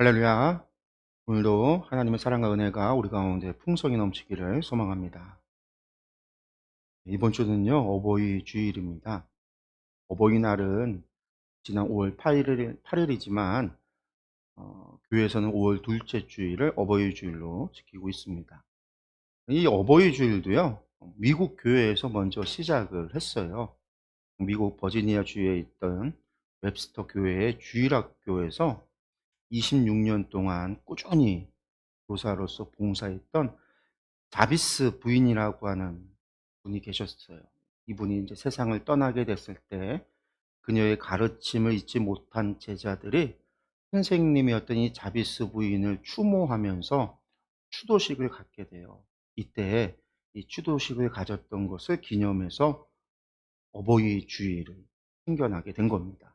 할렐루야. 오늘도 하나님의 사랑과 은혜가 우리 가운데 풍성히 넘치기를 소망합니다. 이번 주는요, 어버이 주일입니다. 어버이날은 지난 5월 8일이지만, 교회에서는 5월 둘째 주일을 어버이 주일로 지키고 있습니다. 이 어버이 주일도요, 미국 교회에서 먼저 시작을 했어요. 미국 버지니아 주에 있던 웹스터 교회의 주일학교에서 26년 동안 꾸준히 교사로서 봉사했던 자비스 부인이라고 하는 분이 계셨어요. 이분이 이제 세상을 떠나게 됐을 때 그녀의 가르침을 잊지 못한 제자들이 선생님이었던 이 자비스 부인을 추모하면서 추도식을 갖게 돼요. 이때 이 추도식을 가졌던 것을 기념해서 어버이 주일을 생겨나게 된 겁니다.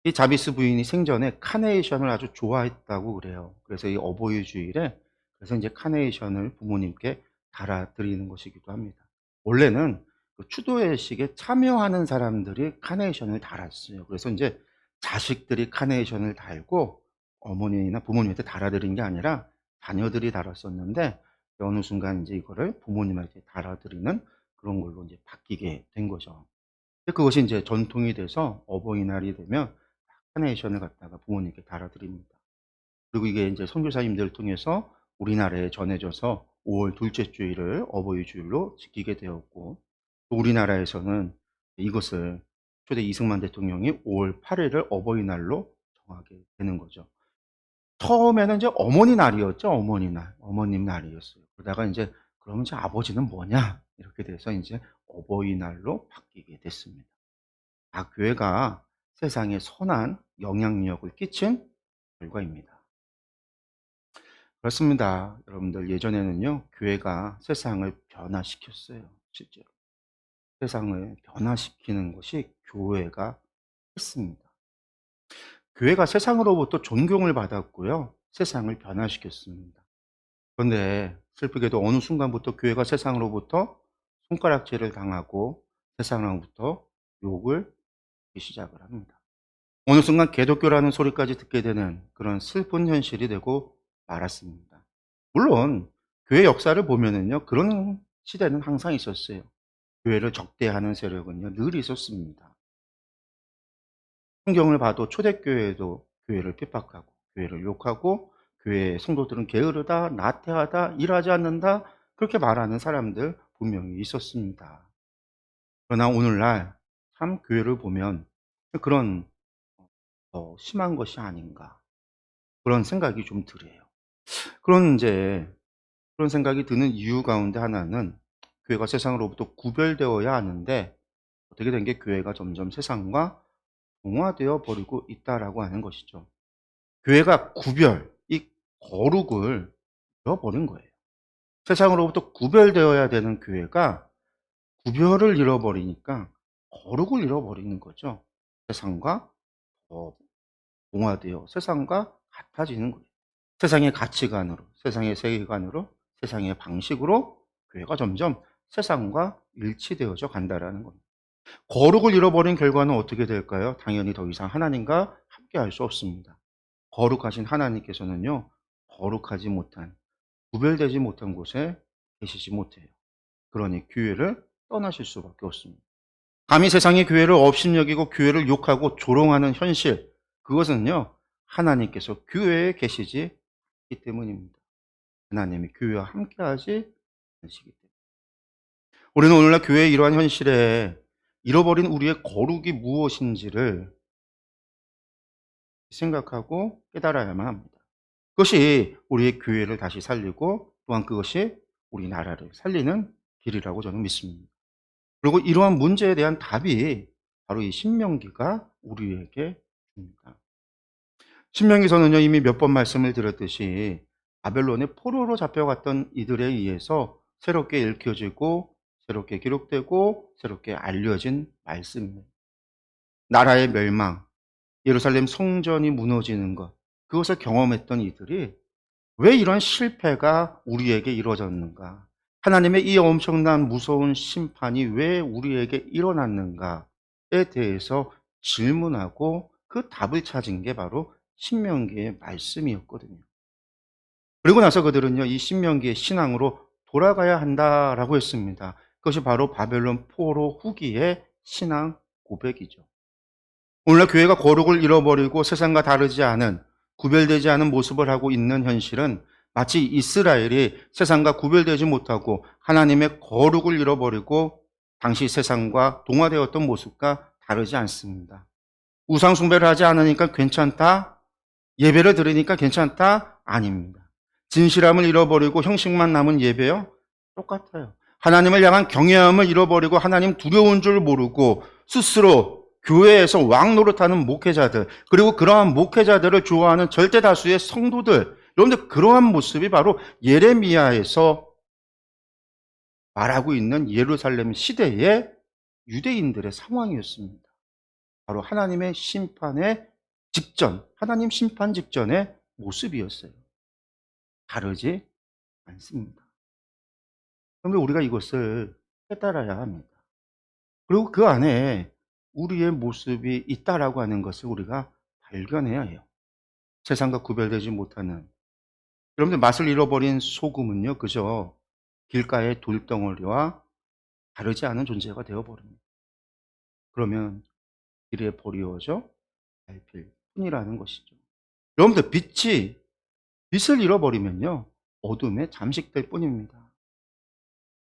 이 자비스 부인이 생전에 카네이션을 아주 좋아했다고 그래요. 그래서 이 어버이 주일에 그래서 이제 카네이션을 부모님께 달아드리는 것이기도 합니다. 원래는 그 추도회식에 참여하는 사람들이 카네이션을 달았어요. 그래서 이제 자식들이 카네이션을 달고 어머니나 부모님한테 달아드린 게 아니라 자녀들이 달았었는데 어느 순간 이제 이거를 부모님한테 달아드리는 그런 걸로 이제 바뀌게 된 거죠. 그것이 이제 전통이 돼서 어버이날이 되면 카네이션을 갖다가 부모님께 달아드립니다. 그리고 이게 이제 선교사님들을 통해서 우리나라에 전해져서 5월 둘째 주일을 어버이 주일로 지키게 되었고, 또 우리나라에서는 이것을 초대 이승만 대통령이 5월 8일을 어버이날로 정하게 되는 거죠. 처음에는 이제 어머니 날이었죠. 어머니 날, 어머님 날이었어요. 그러다가 이제 그러면 이제 아버지는 뭐냐 이렇게 돼서 이제 어버이날로 바뀌게 됐습니다. 교회가 세상에 선한 영향력을 끼친 결과입니다. 그렇습니다. 여러분들 예전에는요, 교회가 세상을 변화시켰어요. 실제로. 세상을 변화시키는 것이 교회가 했습니다. 교회가 세상으로부터 존경을 받았고요. 세상을 변화시켰습니다. 그런데 슬프게도 어느 순간부터 교회가 세상으로부터 손가락질을 당하고 세상으로부터 욕을 듣기 시작을 합니다. 어느 순간 개독교라는 소리까지 듣게 되는 그런 슬픈 현실이 되고 말았습니다. 물론 교회 역사를 보면은요, 그런 시대는 항상 있었어요. 교회를 적대하는 세력은요, 늘 있었습니다. 성경을 봐도 초대교회도 교회를 핍박하고 교회를 욕하고 교회의 성도들은 게으르다, 나태하다, 일하지 않는다 그렇게 말하는 사람들 분명히 있었습니다. 그러나 오늘날 참 교회를 보면 그런 더 심한 것이 아닌가 그런 생각이 좀 들어요. 그런 이제 그런 생각이 드는 이유 가운데 하나는 교회가 세상으로부터 구별되어야 하는데 어떻게 된 게 교회가 점점 세상과 동화되어 버리고 있다라고 하는 것이죠. 교회가 이 거룩을 잃어버린 거예요. 세상으로부터 구별되어야 되는 교회가 구별을 잃어버리니까 거룩을 잃어버리는 거죠. 세상과 더 동화되어 세상과 같아지는 거예요. 세상의 가치관으로, 세상의 세계관으로, 세상의 방식으로 교회가 점점 세상과 일치되어져 간다라는 겁니다. 거룩을 잃어버린 결과는 어떻게 될까요? 당연히 더 이상 하나님과 함께할 수 없습니다. 거룩하신 하나님께서는요, 거룩하지 못한, 구별되지 못한 곳에 계시지 못해요. 그러니 교회를 떠나실 수밖에 없습니다. 감히 세상의 교회를 업신여기고 교회를 욕하고 조롱하는 현실, 그것은요, 하나님께서 교회에 계시지 않기 때문입니다. 하나님이 교회와 함께하지 않으시기 때문에. 우리는 오늘날 교회의 이러한 현실에 잃어버린 우리의 거룩이 무엇인지를 생각하고 깨달아야만 합니다. 그것이 우리의 교회를 다시 살리고 또한 그것이 우리나라를 살리는 길이라고 저는 믿습니다. 그리고 이러한 문제에 대한 답이 바로 이 신명기가 우리에게 줍니다. 신명기서는요, 이미 몇 번 말씀을 드렸듯이 바벨론의 포로로 잡혀갔던 이들에 의해서 새롭게 읽혀지고 새롭게 기록되고 새롭게 알려진 말씀입니다. 나라의 멸망, 예루살렘 성전이 무너지는 것, 그것을 경험했던 이들이 왜 이런 실패가 우리에게 이루어졌는가? 하나님의 이 엄청난 무서운 심판이 왜 우리에게 일어났는가에 대해서 질문하고 그 답을 찾은 게 바로 신명기의 말씀이었거든요. 그리고 나서 그들은요, 이 신명기의 신앙으로 돌아가야 한다라고 했습니다. 그것이 바로 바벨론 포로 후기의 신앙 고백이죠. 오늘날 교회가 거룩을 잃어버리고 세상과 다르지 않은, 구별되지 않은 모습을 하고 있는 현실은 마치 이스라엘이 세상과 구별되지 못하고 하나님의 거룩을 잃어버리고 당시 세상과 동화되었던 모습과 다르지 않습니다. 우상 숭배를 하지 않으니까 괜찮다? 예배를 드리니까 괜찮다? 아닙니다. 진실함을 잃어버리고 형식만 남은 예배요? 똑같아요. 하나님을 향한 경외함을 잃어버리고 하나님 두려운 줄 모르고 스스로 교회에서 왕 노릇하는 목회자들, 그리고 그러한 목회자들을 좋아하는 절대 다수의 성도들, 여러분들 그러한 모습이 바로 예레미야에서 말하고 있는 예루살렘 시대의 유대인들의 상황이었습니다. 바로 하나님의 심판의 직전, 하나님 심판 직전의 모습이었어요. 다르지 않습니다. 그런데 우리가 이것을 깨달아야 합니다. 그리고 그 안에 우리의 모습이 있다라고 하는 것을 우리가 발견해야 해요. 세상과 구별되지 못하는. 여러분들 맛을 잃어버린 소금은요, 그저 길가의 돌덩어리와 다르지 않은 존재가 되어버립니다. 그러면 길에 버리워져 밟힐 뿐이라는 것이죠. 여러분들 빛을 잃어버리면요, 어둠에 잠식될 뿐입니다.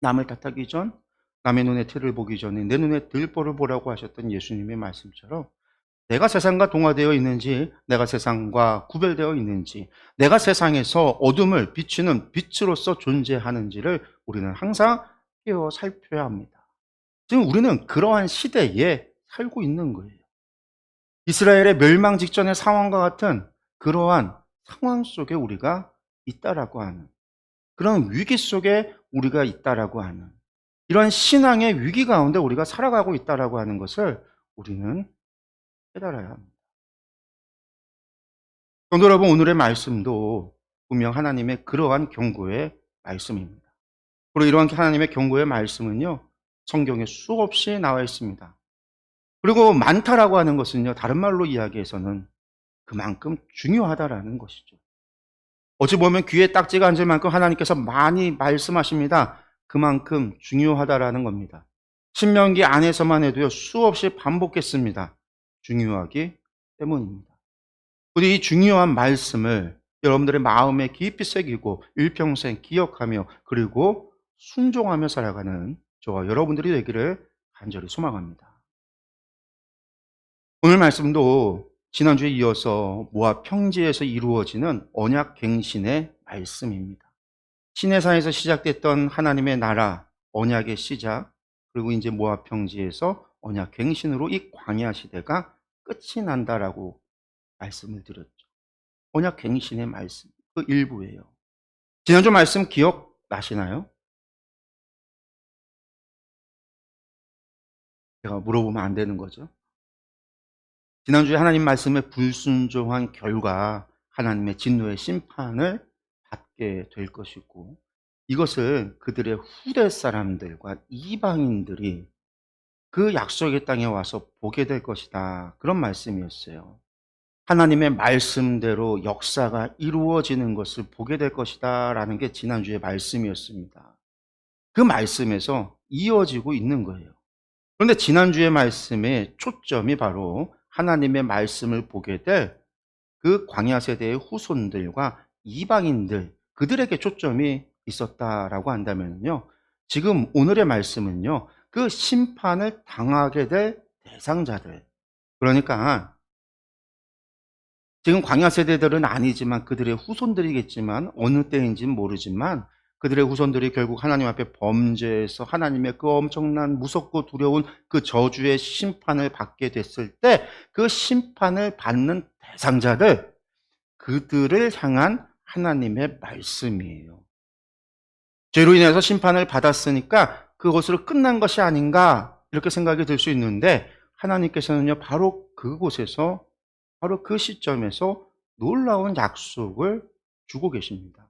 남을 탓하기 전, 남의 눈에 티를 보기 전에 내 눈에 들보를 보라고 하셨던 예수님의 말씀처럼 내가 세상과 동화되어 있는지, 내가 세상과 구별되어 있는지, 내가 세상에서 어둠을 비추는 빛으로서 존재하는지를 우리는 항상 깨어 살펴야 합니다. 지금 우리는 그러한 시대에 살고 있는 거예요. 이스라엘의 멸망 직전의 상황과 같은 그러한 상황 속에 우리가 있다라고 하는, 그런 위기 속에 우리가 있다라고 하는, 이런 신앙의 위기 가운데 우리가 살아가고 있다라고 하는 것을 우리는 깨달아야 합니다. 성도 여러분, 오늘의 말씀도 분명 하나님의 그러한 경고의 말씀입니다. 그리고 이러한 하나님의 경고의 말씀은요, 성경에 수없이 나와 있습니다. 그리고 많다라고 하는 것은요, 다른 말로 이야기해서는 그만큼 중요하다라는 것이죠. 어찌 보면 귀에 딱지가 앉을 만큼 하나님께서 많이 말씀하십니다. 그만큼 중요하다라는 겁니다. 신명기 안에서만 해도요, 수없이 반복했습니다. 중요하기 때문입니다. 우리 이 중요한 말씀을 여러분들의 마음에 깊이 새기고 일평생 기억하며 그리고 순종하며 살아가는 저와 여러분들이 되기를 간절히 소망합니다. 오늘 말씀도 지난주에 이어서 모압 평지에서 이루어지는 언약 갱신의 말씀입니다. 시내산에서 시작됐던 하나님의 나라, 언약의 시작, 그리고 이제 모압 평지에서 언약 갱신으로 이 광야 시대가 끝이 난다라고 말씀을 드렸죠. 언약 갱신의 말씀, 그 일부예요. 지난주 말씀 기억나시나요? 제가 물어보면 안 되는 거죠. 지난주에 하나님 말씀에 불순종한 결과 하나님의 진노의 심판을 받게 될 것이고, 이것을 그들의 후대 사람들과 이방인들이 그 약속의 땅에 와서 보게 될 것이다. 그런 말씀이었어요. 하나님의 말씀대로 역사가 이루어지는 것을 보게 될 것이다 라는 게 지난주의 말씀이었습니다. 그 말씀에서 이어지고 있는 거예요. 그런데 지난주의 말씀의 초점이 바로 하나님의 말씀을 보게 될 그 광야 세대의 후손들과 이방인들, 그들에게 초점이 있었다라고 한다면요, 지금 오늘의 말씀은요, 그 심판을 당하게 될 대상자들, 그러니까 지금 광야 세대들은 아니지만 그들의 후손들이겠지만, 어느 때인지는 모르지만 그들의 후손들이 결국 하나님 앞에 범죄해서 하나님의 그 엄청난 무섭고 두려운 그 저주의 심판을 받게 됐을 때 그 심판을 받는 대상자들, 그들을 향한 하나님의 말씀이에요. 죄로 인해서 심판을 받았으니까 그것으로 끝난 것이 아닌가, 이렇게 생각이 들 수 있는데, 하나님께서는요, 바로 그곳에서, 바로 그 시점에서 놀라운 약속을 주고 계십니다.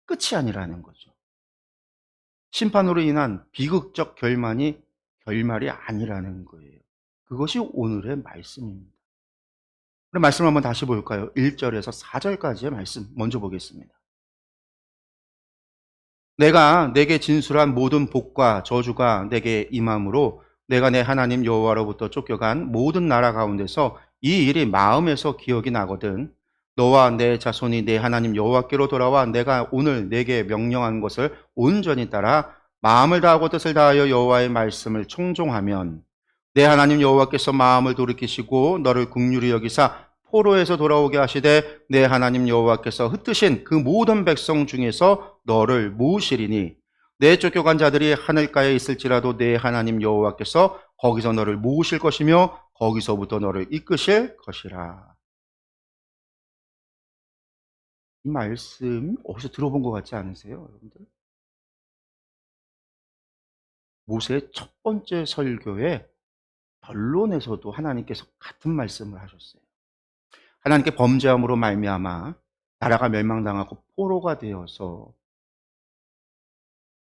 끝이 아니라는 거죠. 심판으로 인한 비극적 결말이 아니라는 거예요. 그것이 오늘의 말씀입니다. 우리 말씀 한번 다시 볼까요? 1절에서 4절까지의 말씀 먼저 보겠습니다. 내가 내게 진술한 모든 복과 저주가 내게 임함으로 내가 내 하나님 여호와로부터 쫓겨간 모든 나라 가운데서 이 일이 마음에서 기억이 나거든. 너와 내 자손이 내 하나님 여호와께로 돌아와 내가 오늘 내게 명령한 것을 온전히 따라 마음을 다하고 뜻을 다하여 여호와의 말씀을 청종하면 내 하나님 여호와께서 마음을 돌이키시고 너를 긍휼히 여기사 포로에서 돌아오게 하시되 내 하나님 여호와께서 흩으신 그 모든 백성 중에서 너를 모으시리니 내 쫓겨간 자들이 하늘가에 있을지라도 내 하나님 여호와께서 거기서 너를 모으실 것이며 거기서부터 너를 이끄실 것이라. 이 말씀 어디서 들어본 것 같지 않으세요, 여러분들? 모세의 첫 번째 설교의 결론에서도 하나님께서 같은 말씀을 하셨어요. 하나님께 범죄함으로 말미암아 나라가 멸망당하고 포로가 되어서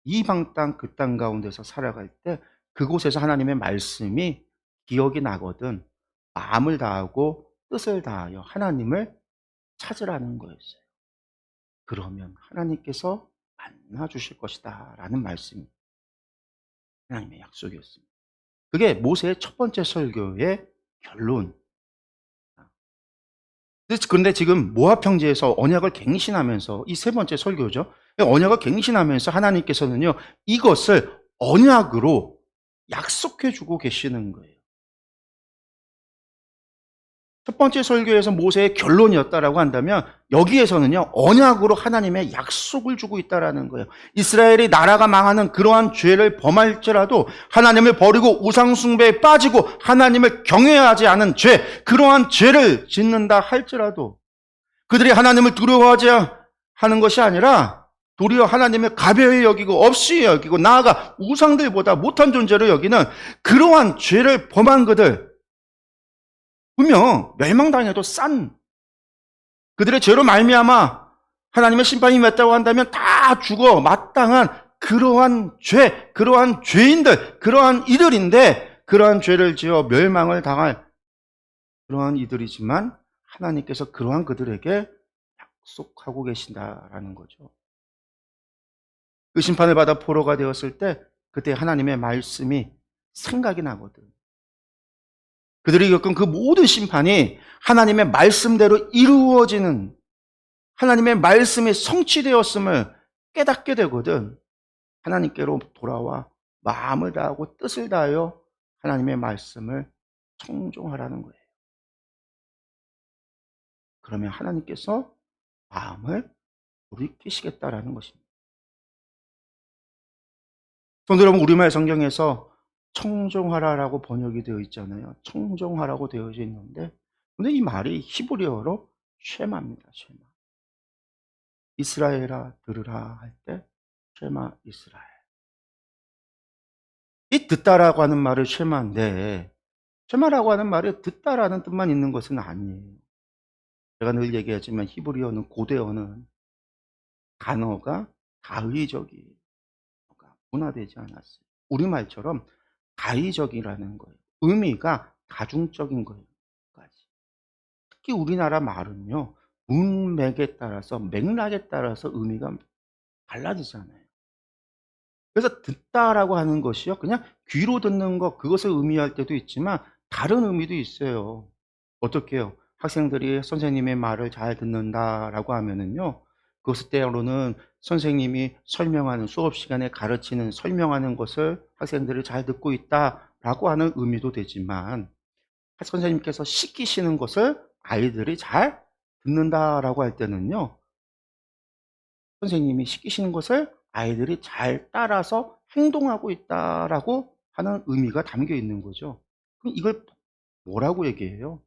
이방 땅 그 땅 가운데서 살아갈 때 그곳에서 하나님의 말씀이 기억이 나거든 마음을 다하고 뜻을 다하여 하나님을 찾으라는 거였어요. 그러면 하나님께서 만나 주실 것이다 라는 말씀이 하나님의 약속이었습니다. 그게 모세의 첫 번째 설교의 결론. 그런데 지금 모압 평지에서 언약을 갱신하면서 이 세 번째 설교죠. 언약을 갱신하면서 하나님께서는요, 이것을 언약으로 약속해 주고 계시는 거예요. 첫 번째 설교에서 모세의 결론이었다라고 한다면 여기에서는요, 언약으로 하나님의 약속을 주고 있다라는 거예요. 이스라엘이 나라가 망하는 그러한 죄를 범할지라도 하나님을 버리고 우상숭배에 빠지고 하나님을 경외하지 않은 죄, 그러한 죄를 짓는다 할지라도 그들이 하나님을 두려워하지 하는 것이 아니라 도리어 하나님을 가벼이 여기고 없이 여기고 나아가 우상들보다 못한 존재로 여기는 그러한 죄를 범한 그들, 분명 멸망당해도 싼 그들의 죄로 말미암아 하나님의 심판이 임했다고 한다면 다 죽어 마땅한 그러한 죄, 그러한 죄인들, 그러한 이들인데 그러한 죄를 지어 멸망을 당할 그러한 이들이지만 하나님께서 그러한 그들에게 약속하고 계신다라는 거죠. 그 심판을 받아 포로가 되었을 때 그때 하나님의 말씀이 생각이 나거든. 그들이 겪은 그 모든 심판이 하나님의 말씀대로 이루어지는 하나님의 말씀이 성취되었음을 깨닫게 되거든. 하나님께로 돌아와 마음을 다하고 뜻을 다하여 하나님의 말씀을 청종하라는 거예요. 그러면 하나님께서 마음을 돌이키시겠다라는 것입니다. 성도 여러분, 우리말 성경에서 청종하라라고 번역이 되어 있잖아요. 청종하라고 되어져 있는데 근데 이 말이 히브리어로 쉐마입니다. 쉐마. 이스라엘아 들으라 할 때 쉐마 이스라엘. 이 듣다라고 하는 말을 쉐마인데 쉐마라고 하는 말이 듣다라는 뜻만 있는 것은 아니에요. 제가 늘 얘기하지만 히브리어는 고대어는 단어가 다의적이에요. 분화되지 않았어요. 우리말처럼 다의적이라는 거예요. 의미가 다중적인 거예요. 특히 우리나라 말은요, 문맥에 따라서, 맥락에 따라서 의미가 달라지잖아요. 그래서 듣다라고 하는 것이요, 그냥 귀로 듣는 것, 그것을 의미할 때도 있지만, 다른 의미도 있어요. 어떻게 해요? 학생들이 선생님의 말을 잘 듣는다라고 하면은요, 그것을 때로는 선생님이 설명하는, 수업 시간에 가르치는, 설명하는 것을 학생들이 잘 듣고 있다라고 하는 의미도 되지만, 선생님께서 시키시는 것을 아이들이 잘 듣는다라고 할 때는요, 선생님이 시키시는 것을 아이들이 잘 따라서 행동하고 있다라고 하는 의미가 담겨 있는 거죠. 그럼 이걸 뭐라고 얘기해요?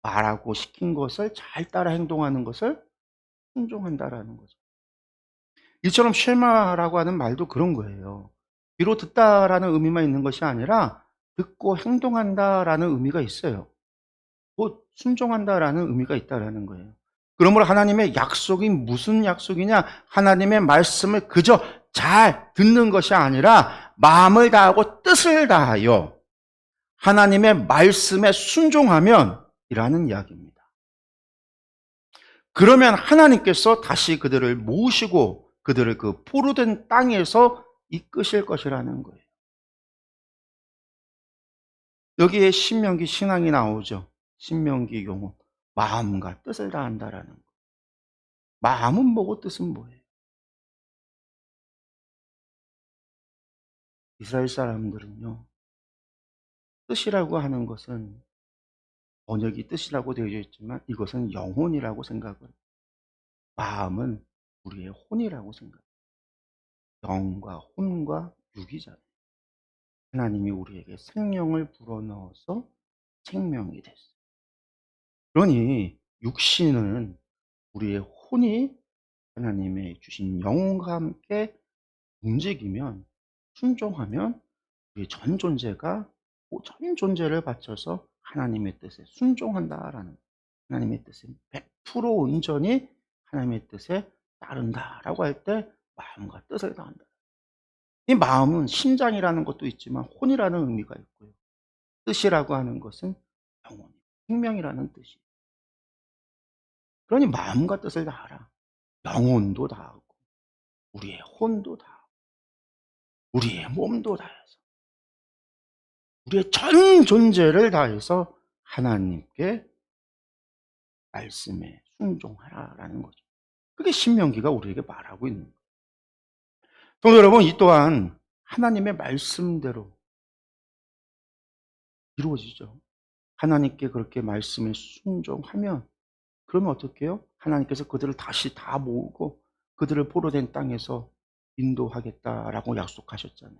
말하고 시킨 것을 잘 따라 행동하는 것을 순종한다라는 거죠. 이처럼 쉐마라고 하는 말도 그런 거예요. 귀로 듣다라는 의미만 있는 것이 아니라 듣고 행동한다라는 의미가 있어요. 곧 순종한다라는 의미가 있다라는 거예요. 그러므로 하나님의 약속이 무슨 약속이냐? 하나님의 말씀을 그저 잘 듣는 것이 아니라 마음을 다하고 뜻을 다하여 하나님의 말씀에 순종하면 이라는 이야기입니다. 그러면 하나님께서 다시 그들을 모으시고 그들을 그 포로된 땅에서 이끄실 것이라는 거예요. 여기에 신명기 신앙이 나오죠. 신명기 용어. 마음과 뜻을 다한다라는 거. 마음은 뭐고 뜻은 뭐예요? 이스라엘 사람들은요. 뜻이라고 하는 것은 번역이 뜻이라고 되어 있지만 이것은 영혼이라고 생각을 해요. 마음은 우리의 혼이라고 생각해요. 영과 혼과 육이잖아요. 하나님이 우리에게 생명을 불어넣어서 생명이 됐어요. 그러니 육신은 우리의 혼이 하나님의 주신 영과 함께 움직이면 순종하면 우리의 전 존재가 전 존재를 바쳐서 하나님의 뜻에 순종한다라는 하나님의 뜻에 100% 온전히 하나님의 뜻에 따른다라고 할 때 마음과 뜻을 다한다. 이 마음은 심장이라는 것도 있지만 혼이라는 의미가 있고요. 뜻이라고 하는 것은 영혼, 생명이라는 뜻이에요. 그러니 마음과 뜻을 다하라. 영혼도 다하고 우리의 혼도 다하고 우리의 몸도 다해서 우리의 전 존재를 다해서 하나님께 말씀에 순종하라라는 거죠. 그게 신명기가 우리에게 말하고 있는 거예요. 성도 여러분, 이 또한 하나님의 말씀대로 이루어지죠. 하나님께 그렇게 말씀에 순종하면 그러면 어떻게 해요? 하나님께서 그들을 다시 다 모으고 그들을 포로된 땅에서 인도하겠다라고 약속하셨잖아요.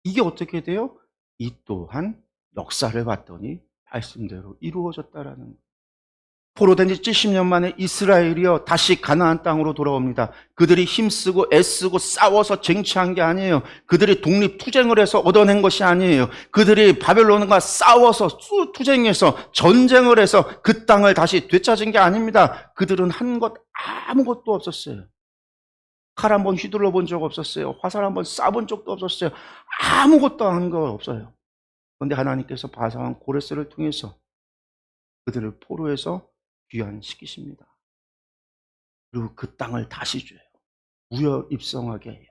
이게 어떻게 돼요? 이 또한 역사를 봤더니 말씀대로 이루어졌다라는 거예요. 포로된 지 70년 만에 이스라엘이요 다시 가나안 땅으로 돌아옵니다. 그들이 힘쓰고 애쓰고 싸워서 쟁취한 게 아니에요. 그들이 독립투쟁을 해서 얻어낸 것이 아니에요. 그들이 바벨론과 싸워서 투쟁해서 전쟁을 해서 그 땅을 다시 되찾은 게 아닙니다. 그들은 한 것 아무것도 없었어요. 칼 한 번 휘둘러 본 적 없었어요. 화살 한 번 쏴본 적도 없었어요. 아무것도 한 거 없어요. 그런데 하나님께서 바사왕 고레스를 통해서 그들을 포로에서 귀환시키십니다. 그리고 그 땅을 다시 줘요. 무역 입성하게 해요.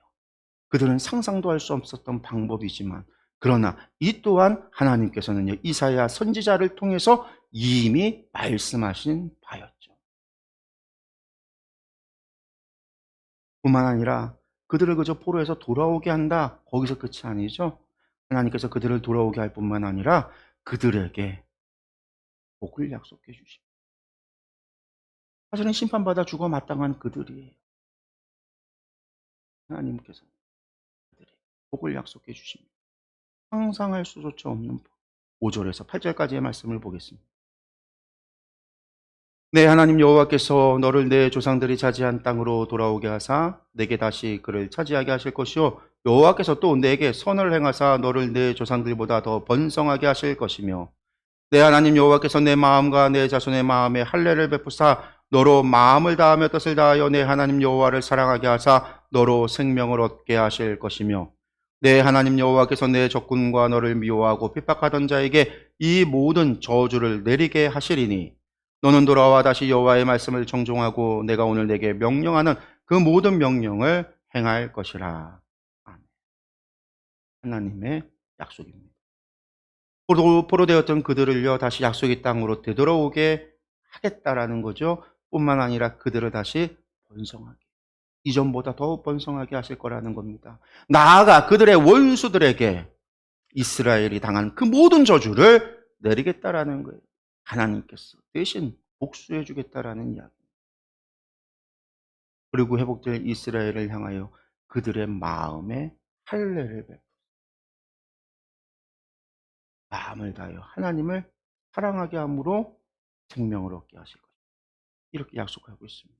그들은 상상도 할 수 없었던 방법이지만 그러나 이 또한 하나님께서는요 이사야 선지자를 통해서 이미 말씀하신 바였죠. 뿐만 아니라 그들을 그저 포로에서 돌아오게 한다. 거기서 끝이 아니죠. 하나님께서 그들을 돌아오게 할 뿐만 아니라 그들에게 복을 약속해 주십니다. 사실은 심판받아 죽어 마땅한 그들이에요. 하나님께서 그들에게 복을 약속해 주십니다. 상상할 수조차 없는 복. 5절에서 8절까지의 말씀을 보겠습니다. 내 하나님 여호와께서 너를 내 조상들이 차지한 땅으로 돌아오게 하사 내게 다시 그를 차지하게 하실 것이요 여호와께서 또 내게 선을 행하사 너를 내 조상들보다 더 번성하게 하실 것이며 내 하나님 여호와께서 내 마음과 내 자손의 마음에 할례를 베푸사 너로 마음을 다하며 뜻을 다하여 내 하나님 여호와를 사랑하게 하사 너로 생명을 얻게 하실 것이며 내 하나님 여호와께서 내 적군과 너를 미워하고 핍박하던 자에게 이 모든 저주를 내리게 하시리니 너는 돌아와 다시 여호와의 말씀을 정종하고 내가 오늘 내게 명령하는 그 모든 명령을 행할 것이라. 아멘. 하나님의 약속입니다. 포로되었던 그들을요 다시 약속의 땅으로 되돌아오게 하겠다라는 거죠. 뿐만 아니라 그들을 다시 번성하게, 이전보다 더 번성하게 하실 거라는 겁니다. 나아가 그들의 원수들에게 이스라엘이 당한 그 모든 저주를 내리겠다라는 거예요. 하나님께서 대신 복수해 주겠다라는 이야기. 그리고 회복될 이스라엘을 향하여 그들의 마음에 할례를 베푸 마음을 다하여 하나님을 사랑하게 함으로 생명을 얻게 하실 것입니다. 이렇게 약속하고 있습니다.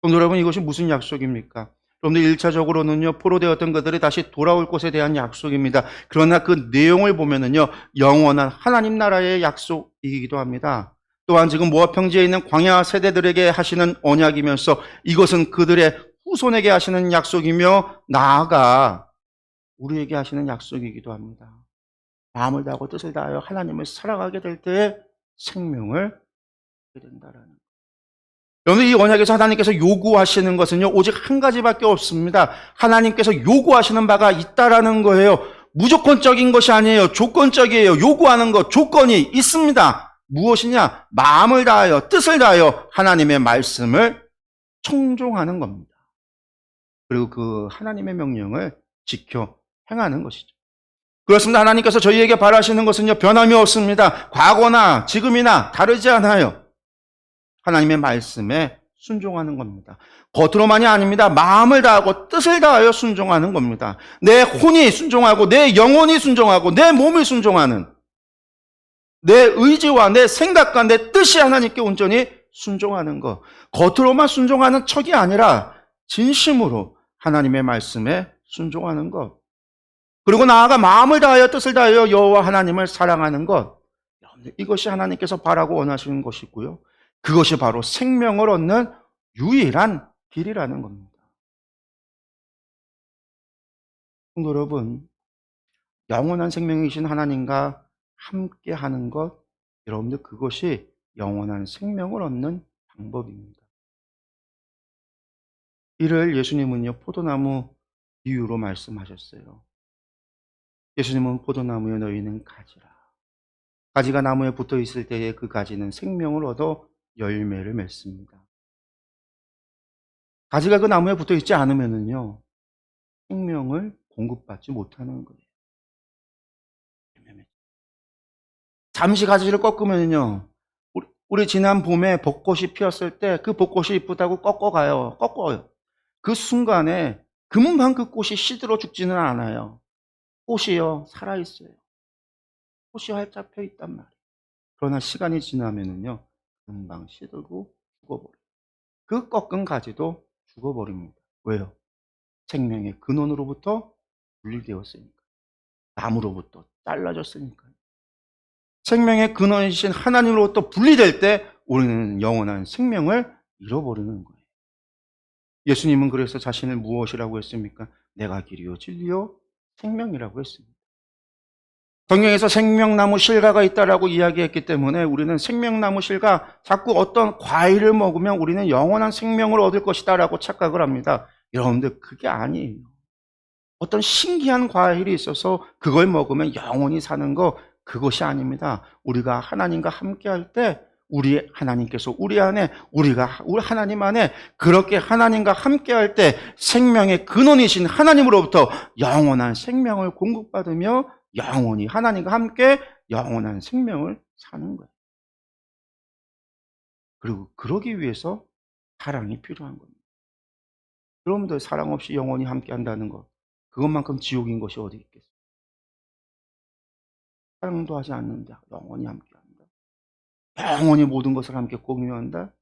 그럼 여러분 이것이 무슨 약속입니까? 여러분들 1차적으로는요 포로되었던 그들이 다시 돌아올 곳에 대한 약속입니다. 그러나 그 내용을 보면은요 영원한 하나님 나라의 약속이기도 합니다. 또한 지금 모압 평지에 있는 광야 세대들에게 하시는 언약이면서 이것은 그들의 후손에게 하시는 약속이며 나아가 우리에게 하시는 약속이기도 합니다. 마음을 다하고 뜻을 다하여 하나님을 사랑하게 될 때에 생명을 얻게 된다라는 거예요. 여러분, 이 언약에서 하나님께서 요구하시는 것은요, 오직 한 가지밖에 없습니다. 하나님께서 요구하시는 바가 있다라는 거예요. 무조건적인 것이 아니에요. 조건적이에요. 요구하는 것, 조건이 있습니다. 무엇이냐? 마음을 다하여, 뜻을 다하여 하나님의 말씀을 청종하는 겁니다. 그리고 그 하나님의 명령을 지켜 행하는 것이죠. 그렇습니다. 하나님께서 저희에게 바라시는 것은요, 변함이 없습니다. 과거나 지금이나 다르지 않아요. 하나님의 말씀에 순종하는 겁니다. 겉으로만이 아닙니다. 마음을 다하고 뜻을 다하여 순종하는 겁니다. 내 혼이 순종하고 내 영혼이 순종하고 내 몸이 순종하는, 내 의지와 내 생각과 내 뜻이 하나님께 온전히 순종하는 것. 겉으로만 순종하는 척이 아니라 진심으로 하나님의 말씀에 순종하는 것. 그리고 나아가 마음을 다하여 뜻을 다하여 여호와 하나님을 사랑하는 것. 이것이 하나님께서 바라고 원하시는 것이고요. 그것이 바로 생명을 얻는 유일한 길이라는 겁니다. 성도 여러분, 영원한 생명이신 하나님과 함께 하는 것, 여러분들 그것이 영원한 생명을 얻는 방법입니다. 이를 예수님은요, 포도나무 비유로 말씀하셨어요. 예수님은 포도나무에 너희는 가지라. 가지가 나무에 붙어 있을 때에 그 가지는 생명을 얻어 열매를 맺습니다. 가지가 그 나무에 붙어 있지 않으면은요, 생명을 공급받지 못하는 거예요. 잠시 가지를 꺾으면요, 우리 지난 봄에 벚꽃이 피었을 때 그 벚꽃이 이쁘다고 꺾어요. 그 순간에 금방 그 꽃이 시들어 죽지는 않아요. 꽃이요, 살아있어요. 꽃이 활짝 펴 있단 말이에요. 그러나 시간이 지나면은요, 금방 시들고 죽어버려요. 그 꺾은 가지도 죽어버립니다. 왜요? 생명의 근원으로부터 분리되었으니까. 나무로부터 잘라졌으니까요. 생명의 근원이신 하나님으로부터 분리될 때 우리는 영원한 생명을 잃어버리는 거예요. 예수님은 그래서 자신을 무엇이라고 했습니까? 내가 길이요 진리요 생명이라고 했습니다. 성경에서 생명나무 실과가 있다라고 이야기했기 때문에 우리는 생명나무 실과, 자꾸 어떤 과일을 먹으면 우리는 영원한 생명을 얻을 것이다라고 착각을 합니다. 여러분들 그게 아니에요. 어떤 신기한 과일이 있어서 그걸 먹으면 영원히 사는 거, 그것이 아닙니다. 우리가 하나님과 함께 할 때 우리 하나님께서 우리 안에, 우리 하나님 안에, 그렇게 하나님과 함께 할 때 생명의 근원이신 하나님으로부터 영원한 생명을 공급받으며 영원히 하나님과 함께 영원한 생명을 사는 거예요. 그리고 그러기 위해서 사랑이 필요한 겁니다. 여러분들 사랑 없이 영원히 함께 한다는 것, 그것만큼 지옥인 것이 어디 있겠어요? 사랑도 하지 않는데 영원히 함께 한다. 영원히 모든 것을 함께 공유한다.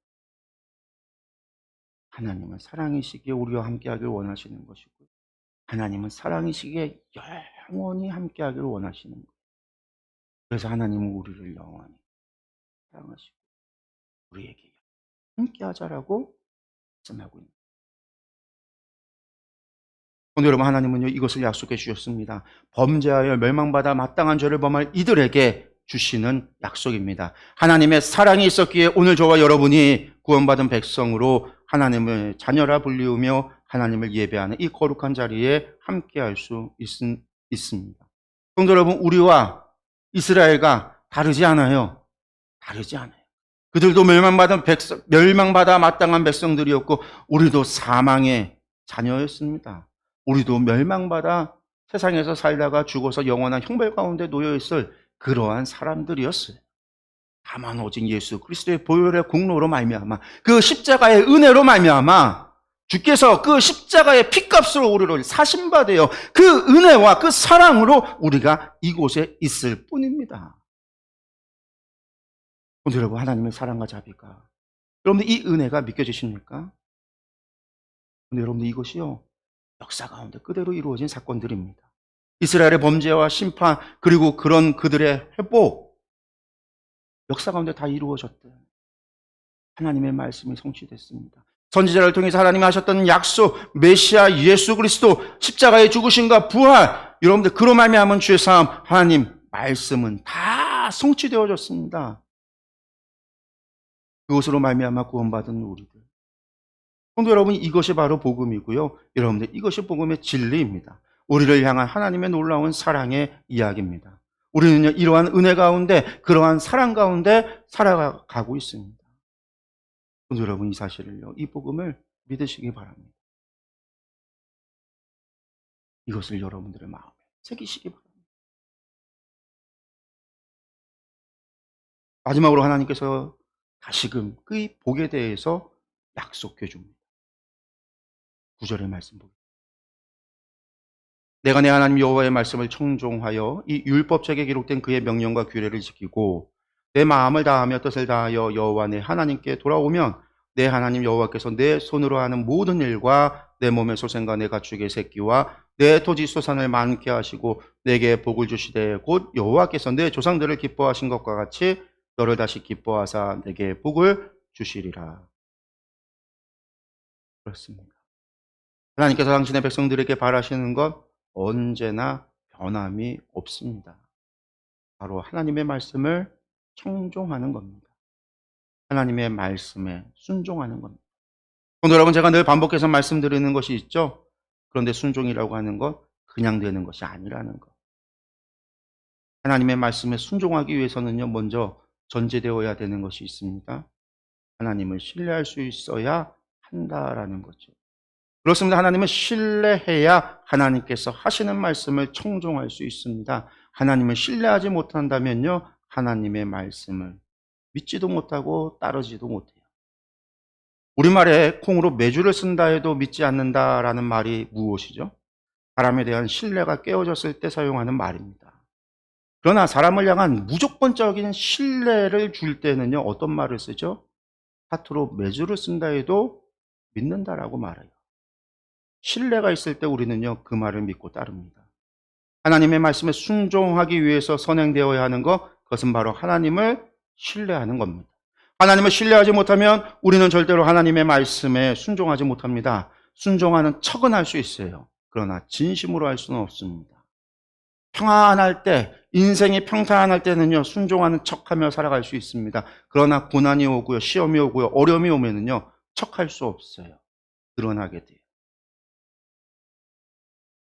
하나님은 사랑이시기에 우리와 함께 하기를 원하시는 것이고, 하나님은 사랑이시기에 영원히 함께 하기를 원하시는 거예요. 그래서 하나님은 우리를 영원히 사랑하시고 우리에게 함께 하자라고 말씀하고 있는 거예요. 오늘 여러분, 하나님은요, 이것을 약속해 주셨습니다. 범죄하여 멸망받아 마땅한 죄를 범할 이들에게 주시는 약속입니다. 하나님의 사랑이 있었기에 오늘 저와 여러분이 구원받은 백성으로 하나님을 자녀라 불리우며 하나님을 예배하는 이 거룩한 자리에 함께할 수 있습니다. 성도 여러분, 우리와 이스라엘과 다르지 않아요. 다르지 않아요. 그들도 멸망받아 마땅한 백성들이었고, 우리도 사망의 자녀였습니다. 우리도 멸망받아 세상에서 살다가 죽어서 영원한 형벌 가운데 놓여있을 그러한 사람들이었어요. 다만 오직 예수 그리스도의 보혈의 공로로 말미암아, 그 십자가의 은혜로 말미암아 주께서 그 십자가의 피값으로 우리를 사심받아요. 그 은혜와 그 사랑으로 우리가 이곳에 있을 뿐입니다. 오늘 여러분, 하나님의 사랑과 자비가, 여러분들 이 은혜가 믿겨지십니까? 근데 여러분들 이것이요, 역사 가운데 그대로 이루어진 사건들입니다. 이스라엘의 범죄와 심판, 그리고 그런 그들의 회복, 역사 가운데 다 이루어졌대요. 하나님의 말씀이 성취됐습니다. 선지자를 통해서 하나님이 하셨던 약속, 메시아 예수 그리스도 십자가의 죽으심과 부활, 여러분들 그로 말미암은 주의 사함, 하나님 말씀은 다 성취되어졌습니다. 그것으로 말미암아 구원받은 우리들. 성도 여러분, 이것이 바로 복음이고요. 여러분들, 이것이 복음의 진리입니다. 우리를 향한 하나님의 놀라운 사랑의 이야기입니다. 우리는요, 이러한 은혜 가운데, 그러한 사랑 가운데 살아가고 있습니다. 성도 여러분, 이 사실을요, 이 복음을 믿으시기 바랍니다. 이것을 여러분들의 마음에 새기시기 바랍니다. 마지막으로 하나님께서 다시금 그 복에 대해서 약속해 줍니다. 9절의 말씀 보겠습니다. 내가 내 하나님 여호와의 말씀을 청종하여 이 율법책에 기록된 그의 명령과 규례를 지키고 내 마음을 다하며 뜻을 다하여 여호와 내 하나님께 돌아오면 내 하나님 여호와께서 내 손으로 하는 모든 일과 내 몸의 소생과 내 가축의 새끼와 내 토지 소산을 많게 하시고 내게 복을 주시되 곧 여호와께서 내 조상들을 기뻐하신 것과 같이 너를 다시 기뻐하사 내게 복을 주시리라. 그렇습니다. 하나님께서 당신의 백성들에게 바라시는 것 언제나 변함이 없습니다. 바로 하나님의 말씀을 청종하는 겁니다. 하나님의 말씀에 순종하는 겁니다. 오늘 여러분, 제가 늘 반복해서 말씀드리는 것이 있죠. 그런데 순종이라고 하는 것 그냥 되는 것이 아니라는 것. 하나님의 말씀에 순종하기 위해서는요, 먼저 전제되어야 되는 것이 있습니다. 하나님을 신뢰할 수 있어야 한다라는 거죠. 그렇습니다. 하나님을 신뢰해야 하나님께서 하시는 말씀을 청종할 수 있습니다. 하나님을 신뢰하지 못한다면요, 하나님의 말씀을 믿지도 못하고 따르지도 못해요. 우리말에 콩으로 매주를 쓴다 해도 믿지 않는다라는 말이 무엇이죠? 사람에 대한 신뢰가 깨어졌을 때 사용하는 말입니다. 그러나 사람을 향한 무조건적인 신뢰를 줄 때는요, 어떤 말을 쓰죠? 사투로 매주를 쓴다 해도 믿는다라고 말해요. 신뢰가 있을 때 우리는요, 그 말을 믿고 따릅니다. 하나님의 말씀에 순종하기 위해서 선행되어야 하는 것, 그것은 바로 하나님을 신뢰하는 겁니다. 하나님을 신뢰하지 못하면 우리는 절대로 하나님의 말씀에 순종하지 못합니다. 순종하는 척은 할 수 있어요. 그러나 진심으로 할 수는 없습니다. 평안할 때, 인생이 평탄할 때는요, 순종하는 척하며 살아갈 수 있습니다. 그러나 고난이 오고요, 시험이 오고요, 어려움이 오면은요, 척할 수 없어요. 드러나게 돼요.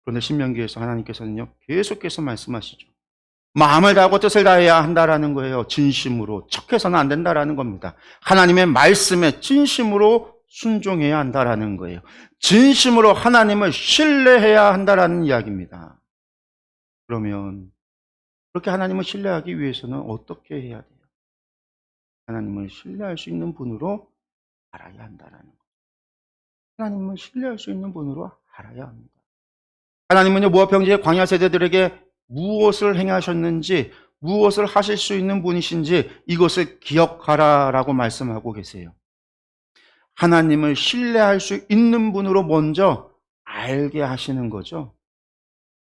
그런데 신명기에서 하나님께서는요, 계속해서 말씀하시죠. 마음을 다하고 뜻을 다해야 한다라는 거예요. 진심으로. 척해서는 안 된다라는 겁니다. 하나님의 말씀에 진심으로 순종해야 한다라는 거예요. 진심으로 하나님을 신뢰해야 한다라는 이야기입니다. 그러면 그렇게 하나님을 신뢰하기 위해서는 어떻게 해야 돼요? 하나님을 신뢰할 수 있는 분으로 알아야 한다라는 거예요. 하나님을 신뢰할 수 있는 분으로 알아야 합니다. 하나님은요, 모압 평지의 광야 세대들에게 무엇을 행하셨는지, 무엇을 하실 수 있는 분이신지 이것을 기억하라라고 말씀하고 계세요. 하나님을 신뢰할 수 있는 분으로 먼저 알게 하시는 거죠.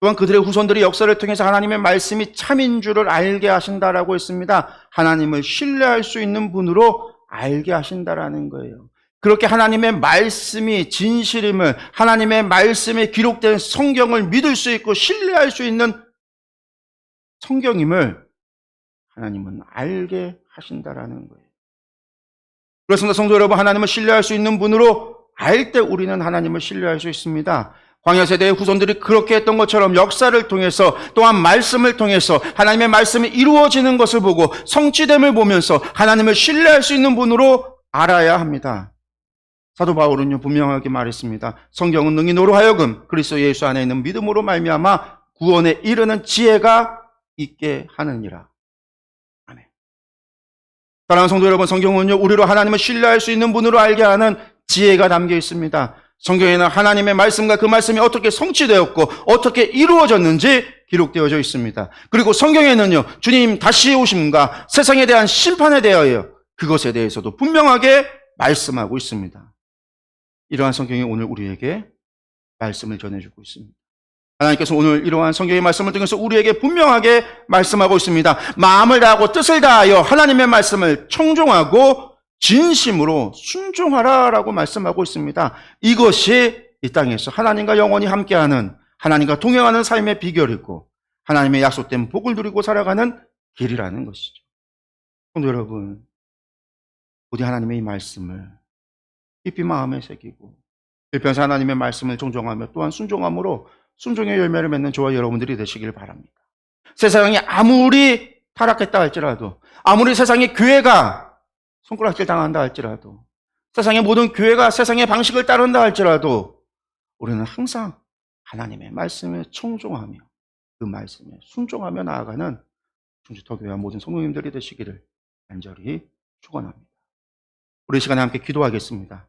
또한 그들의 후손들이 역사를 통해서 하나님의 말씀이 참인 줄을 알게 하신다라고 했습니다. 하나님을 신뢰할 수 있는 분으로 알게 하신다라는 거예요. 그렇게 하나님의 말씀이 진실임을, 하나님의 말씀에 기록된 성경을 믿을 수 있고 신뢰할 수 있는 성경임을 하나님은 알게 하신다라는 거예요. 그렇습니다. 성도 여러분, 하나님을 신뢰할 수 있는 분으로 알 때 우리는 하나님을 신뢰할 수 있습니다. 광야 세대의 후손들이 그렇게 했던 것처럼 역사를 통해서, 또한 말씀을 통해서 하나님의 말씀이 이루어지는 것을 보고 성취됨을 보면서 하나님을 신뢰할 수 있는 분으로 알아야 합니다. 사도 바울은요, 분명하게 말했습니다. 성경은 능히 너로 하여금 그리스도 예수 안에 있는 믿음으로 말미암아 구원에 이르는 지혜가 있게 하느니라. 아멘. 사랑하는 성도 여러분, 성경은요, 우리로 하나님을 신뢰할 수 있는 분으로 알게 하는 지혜가 담겨 있습니다. 성경에는 하나님의 말씀과 그 말씀이 어떻게 성취되었고 어떻게 이루어졌는지 기록되어져 있습니다. 그리고 성경에는요, 주님 다시 오심과 세상에 대한 심판에 대하여 그것에 대해서도 분명하게 말씀하고 있습니다. 이러한 성경이 오늘 우리에게 말씀을 전해주고 있습니다. 하나님께서 오늘 이러한 성경의 말씀을 통해서 우리에게 분명하게 말씀하고 있습니다. 마음을 다하고 뜻을 다하여 하나님의 말씀을 청종하고 진심으로 순종하라라고 말씀하고 있습니다. 이것이 이 땅에서 하나님과 영원히 함께하는, 하나님과 동행하는 삶의 비결이고 하나님의 약속된 복을 누리고 살아가는 길이라는 것이죠. 성도 여러분, 부디 하나님의 이 말씀을 깊이 마음에 새기고 일평생 하나님의 말씀을 존중하며 또한 순종함으로 순종의 열매를 맺는 저와 여러분들이 되시길 바랍니다. 세상이 아무리 타락했다 할지라도, 아무리 세상의 교회가 손가락질 당한다 할지라도, 세상의 모든 교회가 세상의 방식을 따른다 할지라도 우리는 항상 하나님의 말씀에 청종하며 그 말씀에 순종하며 나아가는 충주터교회와 모든 성도님들이 되시기를 간절히 축원합니다. 우리 이 시간에 함께 기도하겠습니다.